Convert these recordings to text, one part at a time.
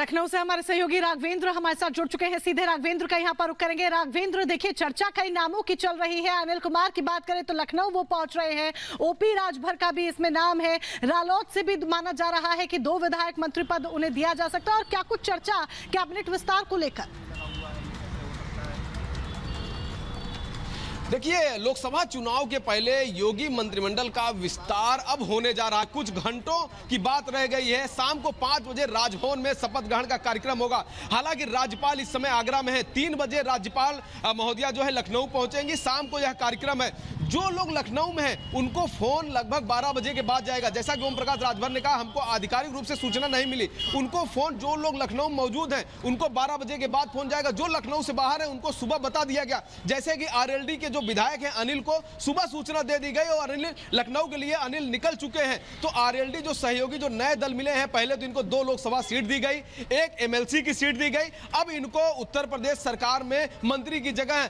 लखनऊ से हमारे सहयोगी राघवेंद्र हमारे साथ जुड़ चुके हैं। सीधे राघवेंद्र का यहां पर रुख करेंगे। राघवेंद्र, देखिए चर्चा कई नामों की चल रही है। अनिल कुमार की बात करें तो लखनऊ वो पहुंच रहे हैं। ओपी राजभर का भी इसमें नाम है। रालोद से भी माना जा रहा है कि 2 विधायक मंत्री पद उन्हें दिया जा सकता है। और क्या कुछ चर्चा कैबिनेट विस्तार को लेकर? देखिए, लोकसभा चुनाव के पहले योगी मंत्रिमंडल का विस्तार अब होने जा रहा है। कुछ घंटों की बात रह गई है। शाम को 5 बजे राजभवन में शपथ ग्रहण का कार्यक्रम होगा। हालांकि राज्यपाल इस समय आगरा में है। 3 बजे राज्यपाल महोदया जो है लखनऊ पहुंचेंगी। शाम को यह कार्यक्रम है। जो लोग लखनऊ में हैं उनको फोन लगभग 12 बजे के बाद जाएगा। जैसा कि ओम प्रकाश राजभर ने कहा, हमको आधिकारिक रूप से सूचना नहीं मिली। उनको फोन, जो लोग लखनऊ में मौजूद हैं उनको 12 बजे के बाद फोन जाएगा। जो लखनऊ से बाहर है उनको सुबह बता दिया गया। जैसे कि आरएलडी के जो विधायक हैं अनिल को सुबह सूचना दे दी गई और अनिल लखनऊ के लिए अनिल निकल चुके हैं। तो आरएलडी जो सहयोगी जो नए दल मिले हैं, पहले तो इनको 2 लोकसभा सीट दी गई, 1 एमएलसी की सीट दी गई। अब इनको उत्तर प्रदेश सरकार में मंत्री की जगह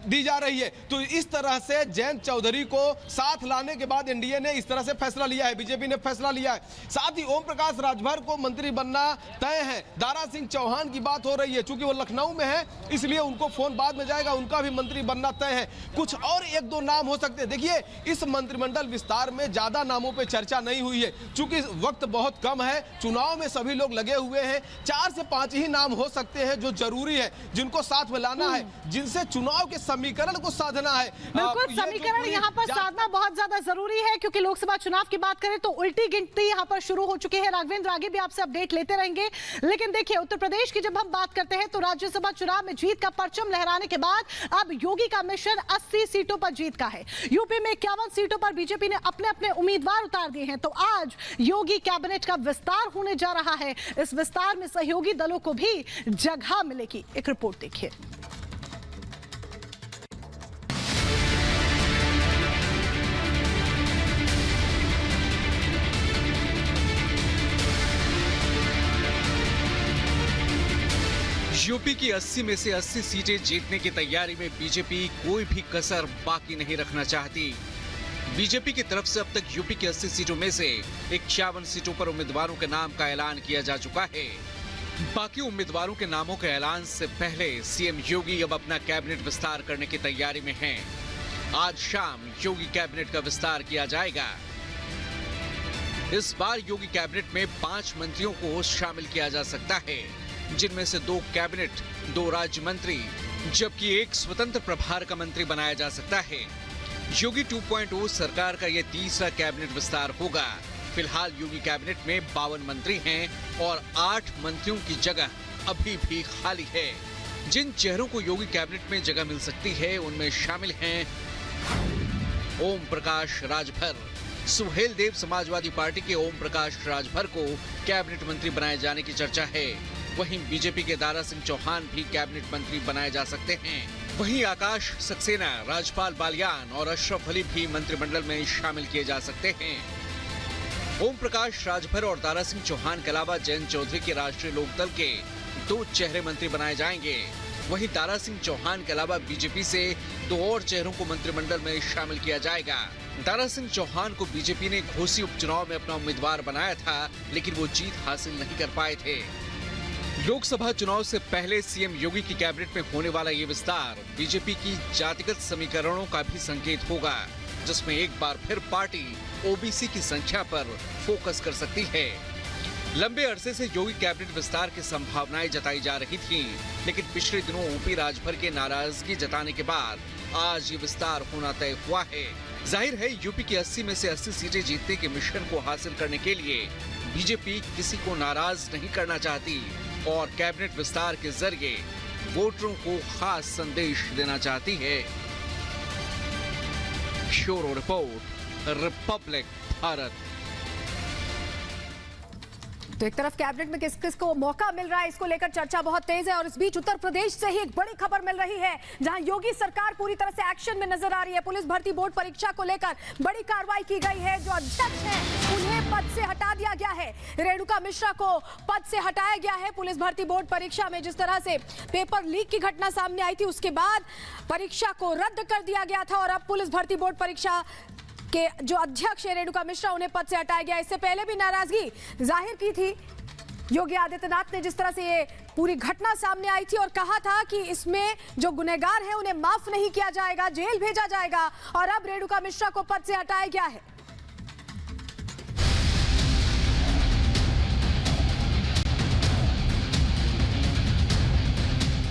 दी जा रही है। तो इस तरह से जयंत चौधरी को साथ लाने के बाद एनडीए ने इस तरह से फैसला लिया है, बीजेपी ने फैसला लिया है। साथ ही ओम प्रकाश राजभर को मंत्री बनना तय है। दारा सिंह चौहान की बात हो रही है, चूंकि वो लखनऊ में है इसलिए उनको फोन बाद में जाएगा, उनका भी मंत्री बनना तय है। कुछ और 1-2 नाम हो सकते हैं। देखिए, इस मंत्रिमंडल विस्तार में ज्यादा नामों पे चर्चा नहीं हुई है, चूंकि वक्त बहुत कम है। चुनाव में सभी लोग लगे हुए हैं। 4 से 5 ही नाम हो सकते हैं जो जरूरी है, जिनको साथ में लाना है, जिनसे चुनाव के समीकरण को साधना है। बिल्कुल, समीकरण यहाँ पर साधना बहुत ज्यादा जरूरी है, क्योंकि लोकसभा चुनाव की बात करें तो उल्टी गिनती यहाँ पर शुरू हो चुकी है। राघवेंद्र, आगे भी आपसे अपडेट लेते रहेंगे। लेकिन देखिए, उत्तर प्रदेश की जब हम बात करते हैं तो राज्यसभा चुनाव में जीत का परचम लहराने के बाद अब योगी का मिशन 80 सीटों पर जीत का है। यूपी में 51 सीटों पर बीजेपी ने अपने अपने उम्मीदवार उतार दिए हैं। तो आज योगी कैबिनेट का विस्तार होने जा रहा है। इस विस्तार में सहयोगी दलों को भी जगह मिलेगी। एक रिपोर्ट देखिए। यूपी की 80 में से 80 सीटें जीतने की तैयारी में बीजेपी कोई भी कसर बाकी नहीं रखना चाहती। बीजेपी की तरफ से अब तक यूपी की 80 सीटों में से 51 सीटों पर उम्मीदवारों के नाम का ऐलान किया जा चुका है। बाकी उम्मीदवारों के नामों के ऐलान से पहले सीएम योगी अब अपना कैबिनेट विस्तार करने की तैयारी में हैं। आज शाम योगी कैबिनेट का विस्तार किया जाएगा। इस बार योगी कैबिनेट में 5 मंत्रियों को शामिल किया जा सकता है, जिनमें से 2 कैबिनेट, 2 राज्य मंत्री, जबकि 1 स्वतंत्र प्रभार का मंत्री बनाया जा सकता है। योगी 2.0 सरकार का यह तीसरा कैबिनेट विस्तार होगा। फिलहाल योगी कैबिनेट में 52 मंत्री हैं और 8 मंत्रियों की जगह अभी भी खाली है। जिन चेहरों को योगी कैबिनेट में जगह मिल सकती है उनमें शामिल हैं ओम प्रकाश राजभर। सुहेल देव समाजवादी पार्टी के ओम प्रकाश राजभर को कैबिनेट मंत्री बनाए जाने की चर्चा है। वहीं बीजेपी के दारा सिंह चौहान भी कैबिनेट मंत्री बनाए जा सकते हैं। वहीं आकाश सक्सेना, राजपाल बालियान और अशरफ अली भी मंत्रिमंडल में शामिल किए जा सकते हैं। ओम प्रकाश राजभर और दारा सिंह चौहान के अलावा जयंत चौधरी के राष्ट्रीय लोकदल के 2 चेहरे मंत्री बनाए जाएंगे। वहीं दारा सिंह चौहान के अलावा बीजेपी से 2 और चेहरों को मंत्रिमंडल में शामिल किया जाएगा। दारा सिंह चौहान को बीजेपी ने घोसी उपचुनाव में अपना उम्मीदवार बनाया था, लेकिन वो जीत हासिल नहीं कर पाए थे। लोकसभा चुनाव से पहले सीएम योगी की कैबिनेट में होने वाला ये विस्तार बीजेपी की जातिगत समीकरणों का भी संकेत होगा, जिसमें एक बार फिर पार्टी ओबीसी की संख्या पर फोकस कर सकती है। लंबे अरसे से योगी कैबिनेट विस्तार की संभावनाएं जताई जा रही थीं, लेकिन पिछले दिनों ओपी राजभर के नाराजगी जताने के बाद आज ये विस्तार होना तय हुआ है। जाहिर है, यूपी की 80 में से 80 सीटें जीतने के मिशन को हासिल करने के लिए बीजेपी किसी को नाराज नहीं करना चाहती और कैबिनेट विस्तार के जरिए वोटरों को खास संदेश देना चाहती है। Bureau report, Republic Bharat. तो एक तरफ कैबिनेट में किस किस को मौका मिल रहा है, इसको लेकर चर्चा बहुत तेज है। और इस बीच उत्तर प्रदेश से ही एक बड़ी खबर मिल रही है, जहां योगी सरकार पूरी तरह से एक्शन में नजर आ रही है। पुलिस भर्ती बोर्ड परीक्षा को लेकर बड़ी कार्रवाई की गई है। जो अध्यक्ष हैं उन्हें पद से हटा दिया गया है। रेणुका मिश्रा को पद से हटाया गया है। पुलिस भर्ती बोर्ड परीक्षा में जिस तरह से पेपर लीक की घटना सामने आई थी, उसके बाद परीक्षा को रद्द कर दिया गया था और अब पुलिस भर्ती बोर्ड परीक्षा के जो अध्यक्ष है रेणुका मिश्रा, उन्हें पद से हटाया गया। इससे पहले भी नाराजगी जाहिर की थी योगी आदित्यनाथ ने जिस तरह से ये पूरी घटना सामने आई थी और कहा था कि इसमें जो गुनहगार हैं उन्हें माफ नहीं किया जाएगा, जेल भेजा जाएगा, और अब रेणुका मिश्रा को पद से हटाया गया है।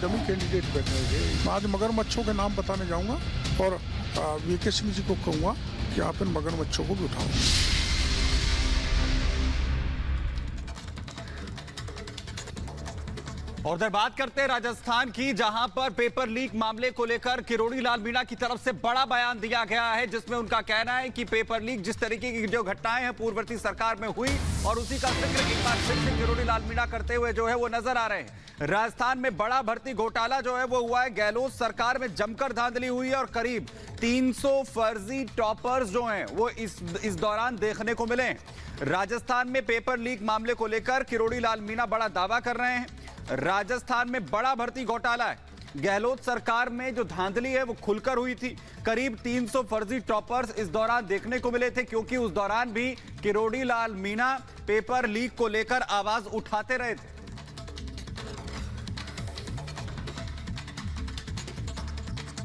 डमी कैंडिडेट बैठे हैं। आज मगरमच्छों के नाम बताने जाऊंगा और वीके सिंह जी को कहूंगा कि आप इन मगरमच्छों को भी उठाओ। और उधर बात करते हैं राजस्थान की, जहां पर पेपर लीक मामले को लेकर किरोड़ी लाल मीणा की तरफ से बड़ा बयान दिया गया है, जिसमें उनका कहना है कि पेपर लीक जिस तरीके की जो घटनाएं हैं पूर्ववर्ती सरकार में हुई और उसी का जिक्र एक बार फिर से किरोड़ी लाल मीणा करते हुए जो है वो नजर आ रहे हैं। राजस्थान में बड़ा भर्ती घोटाला जो है वो हुआ है, गहलोत सरकार में जमकर धांधली हुई है और करीब 300 फर्जी टॉपर्स जो हैं वो इस दौरान देखने को मिले। राजस्थान में पेपर लीक मामले को लेकर किरोड़ी लाल मीणा बड़ा दावा कर रहे हैं। राजस्थान में बड़ा भर्ती घोटाला है, गहलोत सरकार में जो धांधली है वो खुलकर हुई थी। करीब 300 फर्जी टॉपर्स इस दौरान देखने को मिले थे, क्योंकि उस दौरान भी किरोड़ी लाल मीणा पेपर लीक को लेकर आवाज उठाते रहे थे।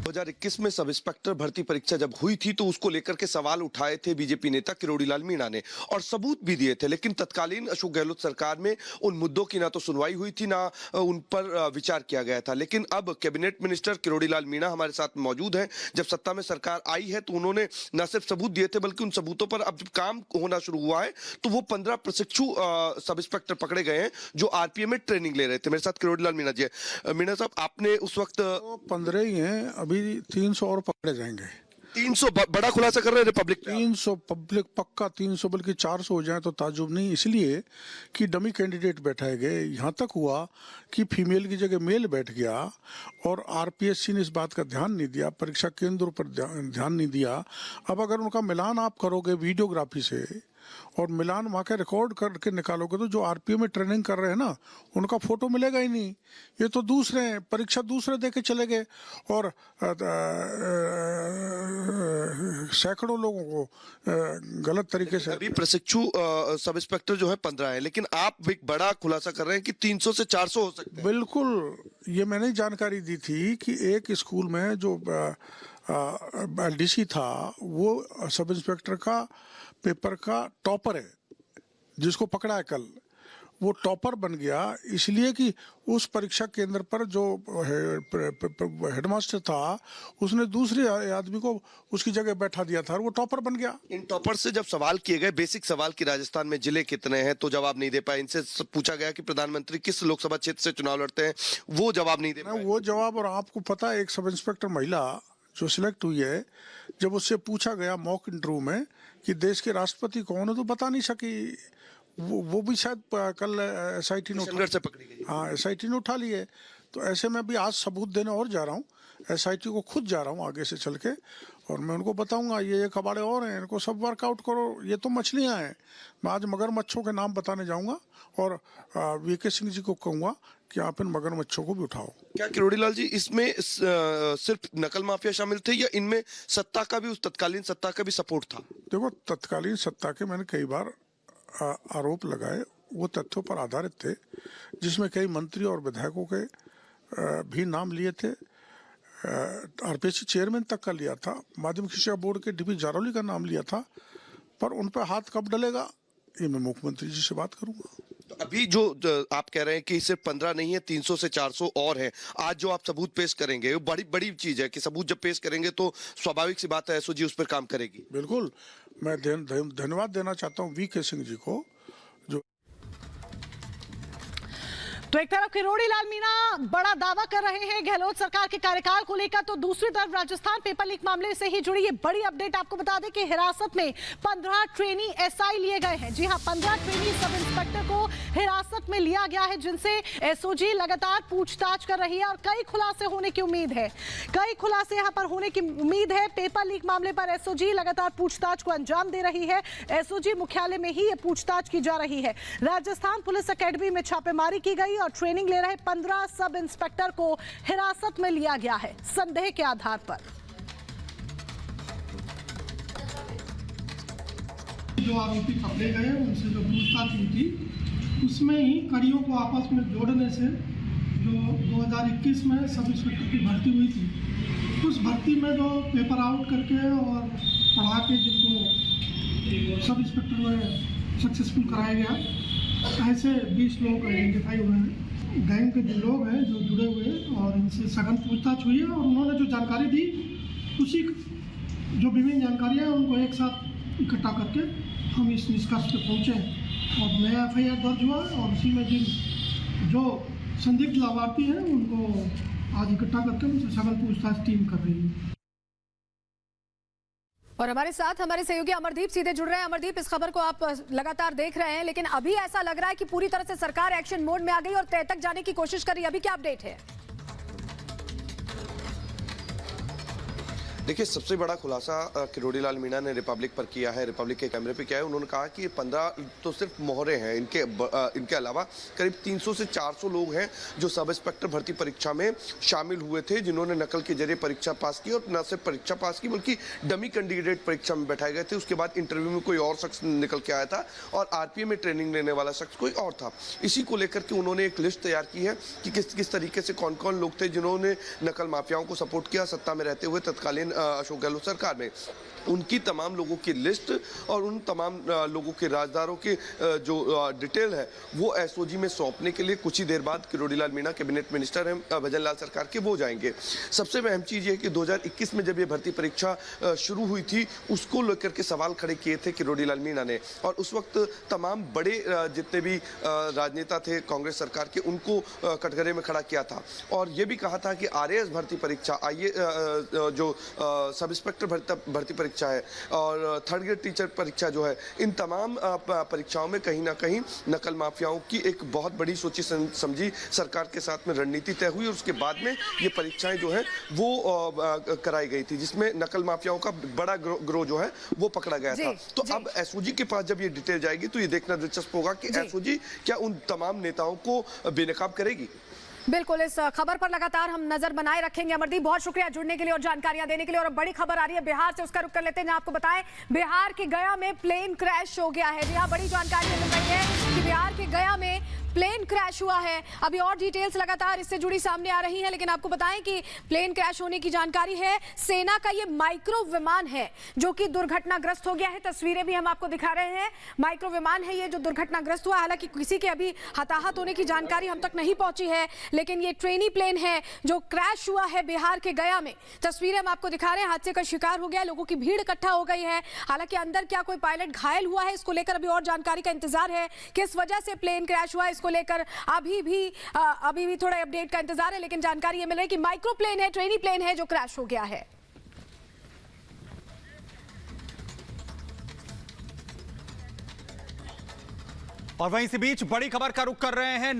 2021 में सब इंस्पेक्टर भर्ती परीक्षा जब हुई थी तो उसको लेकर के सवाल उठाए थे बीजेपी नेता किरोड़ी लाल मीणा ने और सबूत भी दिए थे, लेकिन तत्कालीन अशोक गहलोत सरकार में उन मुद्दों की ना तो सुनवाई हुई थी ना उन पर विचार किया गया था। लेकिन अब कैबिनेट मिनिस्टर किरोड़ी लाल मीणा हमारे साथ मौजूद हैं। जब सत्ता में सरकार आई है तो उन्होंने न सिर्फ सबूत दिए थे बल्कि उन सबूतों पर अब जब काम होना शुरू हुआ है तो वो 15 प्रशिक्षु सब इंस्पेक्टर पकड़े गए हैं जो आरपीएफ में ट्रेनिंग ले रहे थे। मेरे साथ किरोड़ी लाल मीणा जी है। मीणा साहब, आपने उस वक्त 15 ही हैं, अभी 300 और पकड़े जाएंगे। 300 बड़ा खुलासा कर रहे हैं रिपब्लिक। 300 पब्लिक पक्का 300 बल्कि 400 हो जाए तो ताजुब नहीं, इसलिए कि डमी कैंडिडेट बैठाए गए। यहाँ तक हुआ कि फीमेल की जगह मेल बैठ गया और आरपीएससी ने इस बात का ध्यान नहीं दिया, परीक्षा केंद्रों पर ध्यान नहीं दिया। अब अगर उनका मिलान आप करोगे वीडियोग्राफी से और मिलान वहाँ के रिकॉर्ड करके निकालोगे तो जो आरपीएफ में ट्रेनिंग कर रहे हैं ना उनका फोटो मिलेगा ही नहीं। ये तो दूसरे हैं, परीक्षा दूसरे दे के चले गए और सैकड़ों लोगों को गलत तरीके से। अभी प्रशिक्षु सब इंस्पेक्टर जो है 15 है, लेकिन आप एक बड़ा खुलासा कर रहे हैं कि 300 से 400 हो सकते हैं। बिल्कुल, ये मैंने जानकारी दी थी कि एक स्कूल में जो डीसी था वो सब इंस्पेक्टर का पेपर का टॉपर है, जिसको पकड़ा है कल, वो टॉपर बन गया इसलिए कि उस परीक्षा केंद्र पर जो हेडमास्टर था उसने दूसरे आदमी को उसकी जगह बैठा दिया था और वो टॉपर बन गया। इन टॉपर से जब सवाल किए गए बेसिक सवाल कि राजस्थान में जिले कितने हैं तो जवाब नहीं दे पाए। इनसे पूछा गया कि प्रधानमंत्री किस लोकसभा क्षेत्र से चुनाव लड़ते हैं, वो जवाब नहीं दे पाए। वो जवाब, और आपको पता है एक सब इंस्पेक्टर महिला जो सिलेक्ट हुई है, जब उससे पूछा गया मॉक इंटरव्यू में कि देश के राष्ट्रपति कौन है तो बता नहीं सकी। वो भी शायद कल एसआईटी ने पकड़ी गई। हाँ, एसआईटी ने उठा ली है। तो ऐसे में भी आज सबूत देने और जा रहा हूँ, एसआईटी को खुद जा रहा हूँ आगे से चल के, और मैं उनको बताऊंगा ये कबाड़े और हैं, इनको सब वर्कआउट करो, ये तो मछलियाँ हैं। मैं आज मगरमच्छों के नाम बताने जाऊंगा और वीके सिंह जी को कहूँगा कि आप इन मगरमच्छों को भी उठाओ। क्या किरोड़ी लाल जी इसमें सिर्फ नकल माफिया शामिल थे या इनमें सत्ता का भी, उस तत्कालीन सत्ता का भी सपोर्ट था? देखो, तत्कालीन सत्ता के मैंने कई बार आरोप लगाए, वो तथ्यों पर आधारित थे, जिसमें कई मंत्री और विधायकों के भी नाम लिए थे। आरपीएससी चेयरमैन तक का लिया था, माध्यमिक शिक्षा बोर्ड के डीपी जारौली का नाम लिया था, पर उन पर हाथ कब डलेगा ये मैं मुख्यमंत्री जी से बात करूंगा। तो अभी जो आप कह रहे हैं कि सिर्फ 15 नहीं है, 300 से 400 और है। आज जो आप सबूत पेश करेंगे वो बड़ी चीज है कि सबूत जब पेश करेंगे तो स्वाभाविक सी बात है एसओजी उस पर काम करेगी। बिल्कुल, मैं धन्यवाद देना चाहता हूँ वीके सिंह जी को। तो एक तरफ किरोड़ी लाल मीणा बड़ा दावा कर रहे हैं गहलोत सरकार के कार्यकाल को लेकर, तो दूसरी तरफ राजस्थान पेपर लीक मामले से ही जुड़ी ये बड़ी अपडेट आपको बता दें कि हिरासत में 15 ट्रेनी एसआई लिए गए हैं। जी हां, 15 ट्रेनी सब इंस्पेक्टर को हिरासत में लिया गया है, जिनसे एसओजी लगातार पूछताछ कर रही है और कई खुलासे होने की उम्मीद है। कई खुलासे यहां पर होने की उम्मीद है। पेपर लीक मामले पर एसओजी लगातार पूछताछ को अंजाम दे रही है। एसओजी मुख्यालय में ही ये पूछताछ की जा रही है। राजस्थान पुलिस अकेडमी में छापेमारी की गई और ट्रेनिंग ले रहे 15 सब इंस्पेक्टर को हिरासत में लिया गया है संदेह के आधार पर। जो आरोपी पकड़े गए उनसे जो पूछताछ हुई थी उसमें ही कड़ियों को आपस में जोड़ने से जो 2021 में सब इंस्पेक्टर की भर्ती हुई थी, उस भर्ती में जो पेपर आउट करके और पढ़ा के जिनको सब इंस्पेक्टर में सक्सेसफुल कराया गया, ऐसे 20 लोग आइडेंटिफाई हुए हैं। गैंग के जो लोग हैं जो जुड़े हुए, और इनसे सघन पूछताछ हुई है और उन्होंने जो जानकारी दी, उसी जो विभिन्न जानकारियाँ हैं उनको एक साथ इकट्ठा करके हम इस निष्कर्ष पे पहुँचे हैं और नया FIR दर्ज हुआ और उसी में जिन जो संदिग्ध लाभार्थी हैं उनको आज इकट्ठा करके उनसे सघन पूछताछ टीम कर रही है। और हमारे साथ हमारे सहयोगी अमरदीप सीधे जुड़ रहे हैं। अमरदीप, इस खबर को आप लगातार देख रहे हैं, लेकिन अभी ऐसा लग रहा है कि पूरी तरह से सरकार एक्शन मोड में आ गई और तय तक जाने की कोशिश कर रही है। अभी क्या अपडेट है? देखिए, सबसे बड़ा खुलासा किरोड़ी लाल मीणा ने रिपब्लिक पर किया है, रिपब्लिक के कैमरे पे किया है। उन्होंने कहा कि ये 15 तो सिर्फ मोहरे हैं, इनके अलावा करीब 300 से 400 लोग हैं जो सब इंस्पेक्टर भर्ती परीक्षा में शामिल हुए थे, जिन्होंने नकल के जरिए परीक्षा पास की और न सिर्फ परीक्षा पास की बल्कि डमी कैंडिडेट परीक्षा में बैठाए गए थे। उसके बाद इंटरव्यू में कोई और शख्स निकल के आया था और RPA में ट्रेनिंग लेने वाला शख्स कोई और था। इसी को लेकर के उन्होंने एक लिस्ट तैयार की है कि किस तरीके से कौन कौन लोग थे जिन्होंने नकल माफियाओं को सपोर्ट किया सत्ता में रहते हुए तत्कालीन अशोक गहलोत सरकार में। उनकी तमाम लोगों की लिस्ट और उन तमाम लोगों के राजदारों के जो डिटेल है वो SOG में सौंपने के लिए कुछ ही देर बाद किरोड़ी लाल मीणा कैबिनेट मिनिस्टर हैं भजन लाल सरकार के, वो जाएंगे। सबसे अहम चीज़ ये है कि 2021 में जब ये भर्ती परीक्षा शुरू हुई थी, उसको लेकर के सवाल खड़े किए थे किरोड़ी लाल मीणा ने, और उस वक्त तमाम बड़े जितने भी राजनेता थे कांग्रेस सरकार के, उनको कटघरे में खड़ा किया था और ये भी कहा था कि RAS भर्ती परीक्षा, जो सब इंस्पेक्टर भर्ती परीक्षा है और थर्ड ग्रेड टीचर परीक्षा जो है, इन तमाम परीक्षाओं में कहीं ना कहीं नकल माफियाओं की एक बहुत बड़ी सोची समझी सरकार के साथ में रणनीति तय हुई और उसके बाद में ये परीक्षाएं जो है वो कराई गई थी, जिसमें नकल माफियाओं का बड़ा ग्रोह जो है वो पकड़ा गया था। तो अब SOG के पास जब ये डिटेल जाएगी तो ये देखना दिलचस्प होगा कि SOG क्या उन तमाम नेताओं को बेनकाब करेगी। बिल्कुल, इस खबर पर लगातार हम नजर बनाए रखेंगे। अमरदीप, बहुत शुक्रिया जुड़ने के लिए और जानकारियां देने के लिए। और अब बड़ी खबर आ रही है बिहार से, उसका रुख कर लेते हैं। आपको बताएं, बिहार के गया में प्लेन क्रैश हो गया है। यहाँ बड़ी जानकारी मिल रही है कि बिहार के गया में प्लेन क्रैश हुआ है। अभी और डिटेल्स लगातार इससे जुड़ी सामने आ रही हैं, लेकिन आपको बताएं कि प्लेन क्रैश होने की जानकारी है। सेना का ये माइक्रो विमान है जो कि दुर्घटनाग्रस्त हो गया है। तस्वीरें भी हम आपको दिखा रहे हैं। माइक्रो विमान है ये जो दुर्घटनाग्रस्त हुआ। हालांकि किसी के अभी हताहत होने की जानकारी हम तक नहीं पहुंची है, लेकिन ये ट्रेनी प्लेन है जो क्रैश हुआ है बिहार के गया में। तस्वीरें हम आपको दिखा रहे हैं। हादसे का शिकार हो गया, लोगों की भीड़ इकट्ठा हो गई है। हालांकि अंदर क्या कोई पायलट घायल हुआ है, इसको लेकर अभी और जानकारी का इंतजार है। किस वजह से प्लेन क्रैश हुआ है, इसको लेकर अभी भी थोड़ा अपडेट का इंतजार है, लेकिन जानकारी ये मिल रही है कि माइक्रो प्लेन है, ट्रेनी प्लेन है जो क्रैश हो गया है। और वहीं इसी बीच बड़ी खबर का रुख कर रहे हैं।